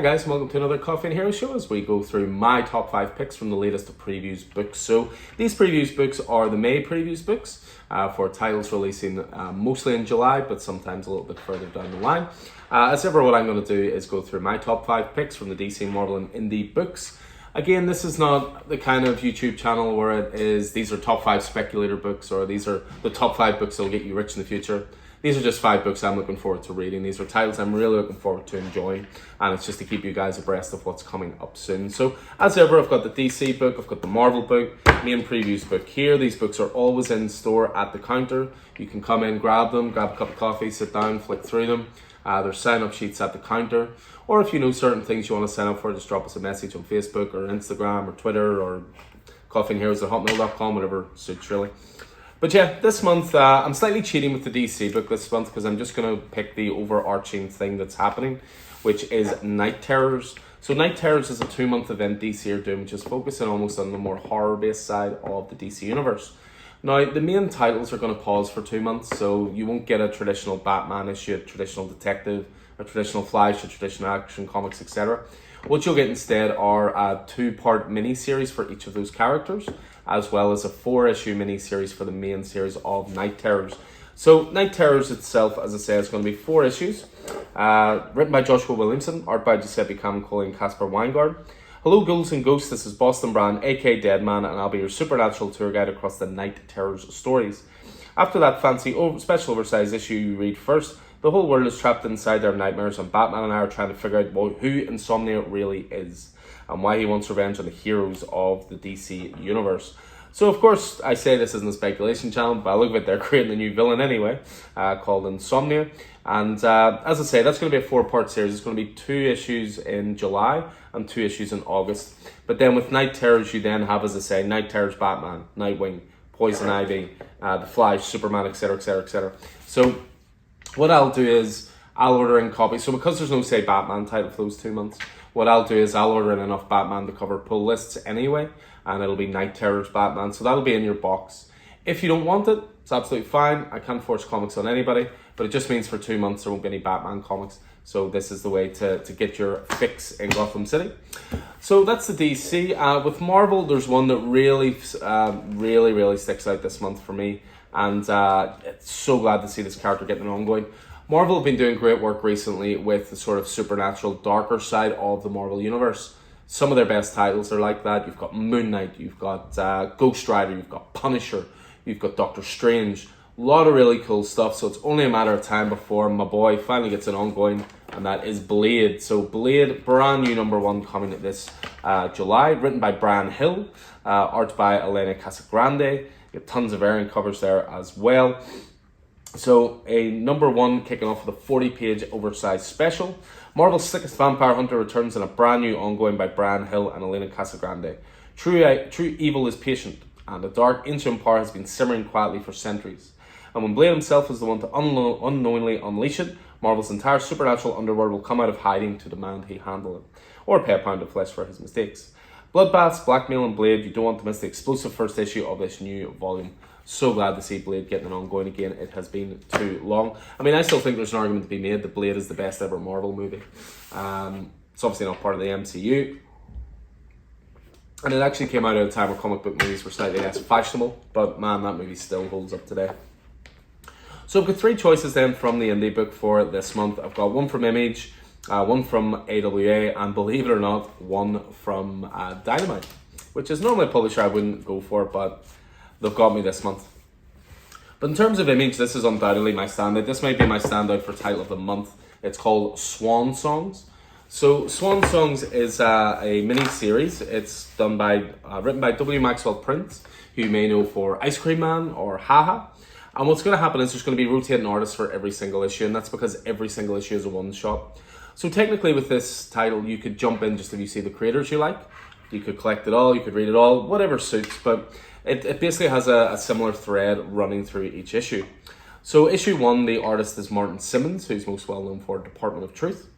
Hi guys, and welcome to another Coffee and Hero show as we go through my top 5 picks from the latest previews books. So these previews books are the May previews books for titles releasing mostly in July, but sometimes a little bit further down the line. As ever, what I'm going to do is go through my top 5 picks from the DC, Marvel and indie books. Again, this is not the kind of YouTube channel where it is, these are top 5 speculator books or these are the top 5 books that will get you rich in the future. These are just 5 books I'm looking forward to reading. These are titles I'm really looking forward to enjoying, and it's just to keep you guys abreast of what's coming up soon. So, as ever, I've got the DC book, I've got the Marvel book, main previews book here. These books are always in store at the counter. You can come in, grab them, grab a cup of coffee, sit down, flick through them. There's sign-up sheets at the counter. Or if you know certain things you want to sign up for, just drop us a message on Facebook or Instagram or Twitter or coffeeandheroes@hotmail.com, whatever suits really. But yeah, this month, I'm slightly cheating with the DC book this month because I'm just going to pick the overarching thing that's happening, which is Night Terrors. So Night Terrors is a 2-month event DC are doing, which is focusing almost on the more horror-based side of the DC universe. Now, the main titles are going to pause for 2 months, so you won't get a traditional Batman issue, a traditional detective, a traditional Flash, a traditional action comics, etc. What you'll get instead are a 2-part mini-series for each of those characters, as well as a 4-issue mini-series for the main series of Night Terrors. So Night Terrors itself, as I say, is going to be 4 issues, written by Joshua Williamson, art by Giuseppe Camuncoli and Caspar Weingart. Hello Ghouls and Ghosts, this is Boston Brand, aka Deadman, and I'll be your supernatural tour guide across the Night Terrors stories. After that fancy special oversized issue you read first, the whole world is trapped inside their nightmares, and Batman and I are trying to figure out who Insomnia really is and why he wants revenge on the heroes of the DC universe. So, of course, I say this isn't a speculation channel, but I look at it, they're creating a new villain anyway, called Insomnia. And as I say, that's going to be a 4-part series. It's going to be 2 issues in July and 2 issues in August. But then with Night Terrors, you then have, as I say, Night Terrors Batman, Nightwing, Poison Ivy, The Flash, Superman, etc., etc., etc. So what I'll do is I'll order in copies. So because there's no, say, Batman title for those 2 months, what I'll do is I'll order in enough Batman to cover pull lists anyway, and it'll be Night Terrors Batman. So that'll be in your box. If you don't want it, it's absolutely fine. I can't force comics on anybody, but it just means for 2 months there won't be any Batman comics. So this is the way to get your fix in Gotham City. So that's the DC. With Marvel, there's one that really sticks out this month for me. And it's so glad to see this character getting an ongoing. Marvel have been doing great work recently with the sort of supernatural, darker side of the Marvel Universe. Some of their best titles are like that. You've got Moon Knight, you've got Ghost Rider, you've got Punisher, you've got Doctor Strange. A lot of really cool stuff, so it's only a matter of time before my boy finally gets an ongoing, and that is Blade. So Blade, brand new #1 coming this July, written by Brian Hill, art by Elena Casagrande. You get tons of variant covers there as well. So a #1 kicking off with a 40-page oversized special. Marvel's Slickest Vampire Hunter returns in a brand new ongoing by Brian Hill and Elena Casagrande. True evil is patient, and a dark ancient power has been simmering quietly for centuries. And when Blade himself is the one to unknowingly unleash it, Marvel's entire supernatural underworld will come out of hiding to demand he handle it, or pay a pound of flesh for his mistakes. Bloodbaths, blackmail, and Blade, you don't want to miss the explosive first issue of this new volume. So glad to see Blade getting an ongoing again. It has been too long. I mean, I still think there's an argument to be made that Blade is the best ever Marvel movie. It's obviously not part of the MCU. And it actually came out at a time where comic book movies were slightly less fashionable. But man, that movie still holds up today. So I've got 3 choices then from the indie book for this month. I've got one from Image, one from AWA, and believe it or not, one from Dynamite, which is normally a publisher I wouldn't go for, but they've got me this month. But in terms of Image, this is undoubtedly my standout. This might be my standout for title of the month. It's called Swan Songs. So Swan Songs is a mini-series. It's done by written by W. Maxwell Prince, who you may know for Ice Cream Man or Haha. And what's going to happen is there's going to be rotating artists for every single issue, and that's because every single issue is a one-shot. So technically with this title, you could jump in just if you see the creators you like. You could collect it all, you could read it all, whatever suits, but it basically has a similar thread running through each issue. So issue 1, the artist is Martin Simmons, who's most well known for Department of Truth.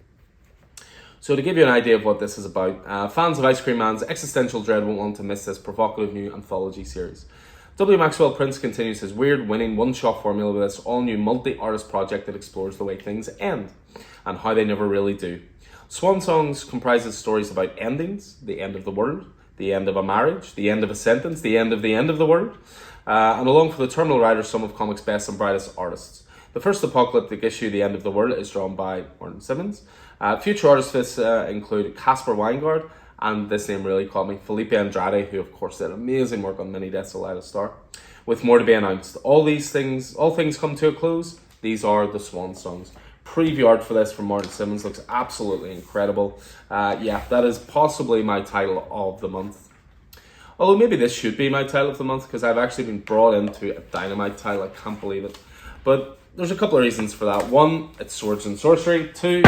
So to give you an idea of what this is about, fans of Ice Cream Man's existential dread won't want to miss this provocative new anthology series. W. Maxwell Prince continues his weird winning one-shot formula with this all-new multi-artist project that explores the way things end and how they never really do. Swan Songs comprises stories about endings, the end of the world, the end of a marriage, the end of a sentence, the end of the world, and along for the terminal ride are some of comics' best and brightest artists. The first apocalyptic issue, The End of the World, is drawn by Martin Simmons. Future artists this include Casper Weingard, and this name really caught me, Felipe Andrade, who of course did amazing work on Mini Deaths of Lila Star, with more to be announced. All things come to a close. These are the Swan Songs. Preview art for this from Martin Simmons looks absolutely incredible. Yeah, that is possibly my title of the month. Although maybe this should be my title of the month because I've actually been brought into a Dynamite title. I can't believe it. But there's a couple of reasons for that. One, it's Swords and Sorcery. Two,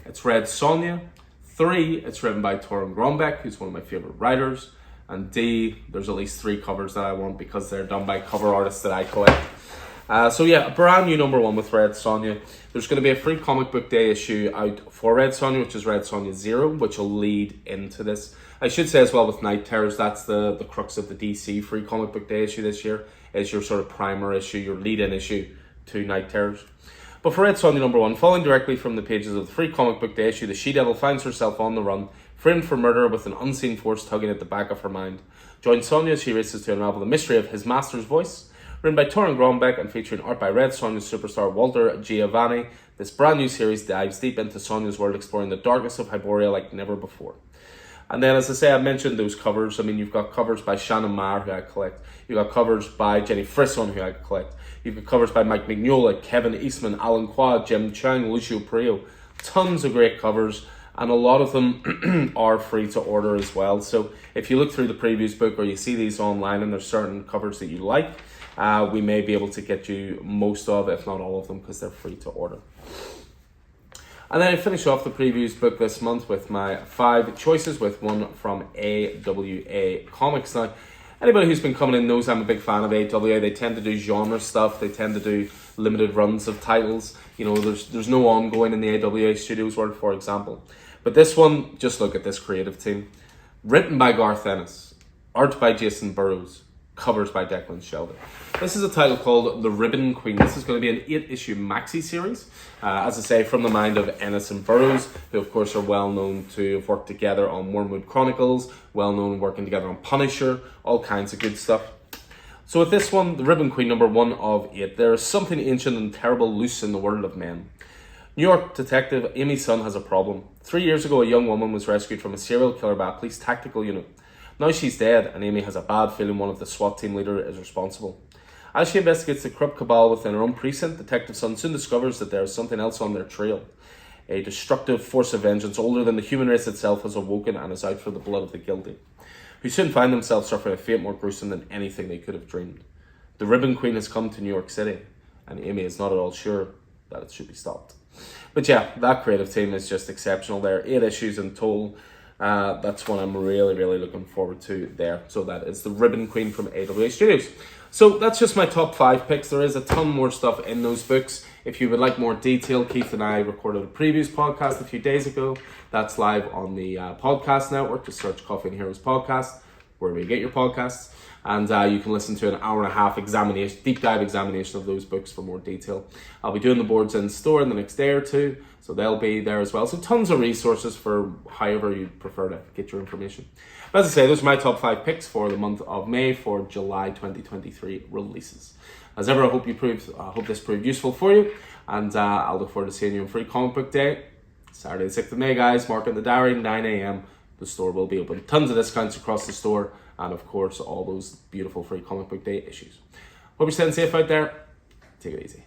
it's Red Sonja. Three, it's written by Torunn Grønbekk, who's one of my favorite writers. And D, there's at least 3 covers that I want because they're done by cover artists that I collect. So yeah, a brand new #1 with Red Sonja. There's going to be a free comic book day issue out for Red Sonja, which is Red Sonja 0, which will lead into this. I should say as well with Night Terrors, that's the crux of the DC free comic book day issue this year, is your sort of primer issue, your lead-in issue to Night Terrors. But for Red Sonja #1, following directly from the pages of the free comic book day issue, the She-Devil finds herself on the run, framed for murder with an unseen force tugging at the back of her mind. Join Sonja as she races to unravel the mystery of his master's voice. Written by Torunn Grønbekk and featuring art by Red Sonja superstar Walter Giovanni, this brand new series dives deep into Sonja's world, exploring the darkness of Hyboria like never before. And then, as I say, I mentioned those covers. I mean, you've got covers by Shannon Maher, who I collect. You've got covers by Jenny Frison, who I collect. You've got covers by Mike Mignola, Kevin Eastman, Alan Quad, Jim Chang, Lucio Perillo. Tons of great covers, and a lot of them are free to order as well. So if you look through the previews book or you see these online and there's certain covers that you like, we may be able to get you most of, if not all of them, because they're free to order. And then I finish off the previews book this month with my 5 choices, with one from AWA Comics. Now, anybody who's been coming in knows I'm a big fan of AWA. They tend to do genre stuff. They tend to do limited runs of titles. You know, there's no ongoing in the AWA Studios world, for example. But this one, just look at this creative team. Written by Garth Ennis, art by Jason Burrows, covers by Declan Shelvey. This is a title called The Ribbon Queen. This is going to be an 8-issue maxi series, as I say, from the mind of Ennis and Burrows, who of course are well known to have worked together on Wormwood Chronicles, well known working together on Punisher, all kinds of good stuff. So with this one, The Ribbon Queen #1 of 8, there is something ancient and terrible loose in the world of men. New York detective Amy Sun has a problem. 3 years ago, a young woman was rescued from a serial killer by a police tactical unit. Now she's dead, and Amy has a bad feeling one of the SWAT team leader is responsible. As she investigates the corrupt cabal within her own precinct, Detective Sun soon discovers that there is something else on their trail. A destructive force of vengeance older than the human race itself has awoken and is out for the blood of the guilty, who soon find themselves suffering a fate more gruesome than anything they could have dreamed. The Ribbon Queen has come to New York City, and Amy is not at all sure that it should be stopped. But yeah, that creative team is just exceptional there. 8 issues in total. That's one I'm really, really looking forward to there. So that is The Ribbon Queen from AWA Studios. So that's just my top 5 picks. There is a ton more stuff in those books. If you would like more detail, Keith and I recorded a previous podcast a few days ago. That's live on the podcast network. Just search Coffee and Heroes Podcast, wherever you get your podcasts. And you can listen to an hour-and-a-half examination, deep dive examination of those books for more detail. I'll be doing the boards in store in the next day or two, so they'll be there as well. So tons of resources for however you prefer to get your information. But as I say, those are my top 5 picks for the month of May for July 2023 releases. As ever, I hope this proved useful for you, and I'll look forward to seeing you on Free Comic Book Day, Saturday the 6th of May, guys. Mark in the diary, 9 a.m. The store will be open. Tons of discounts across the store, and of course, all those beautiful Free Comic Book Day issues. Hope you're staying safe out there. Take it easy.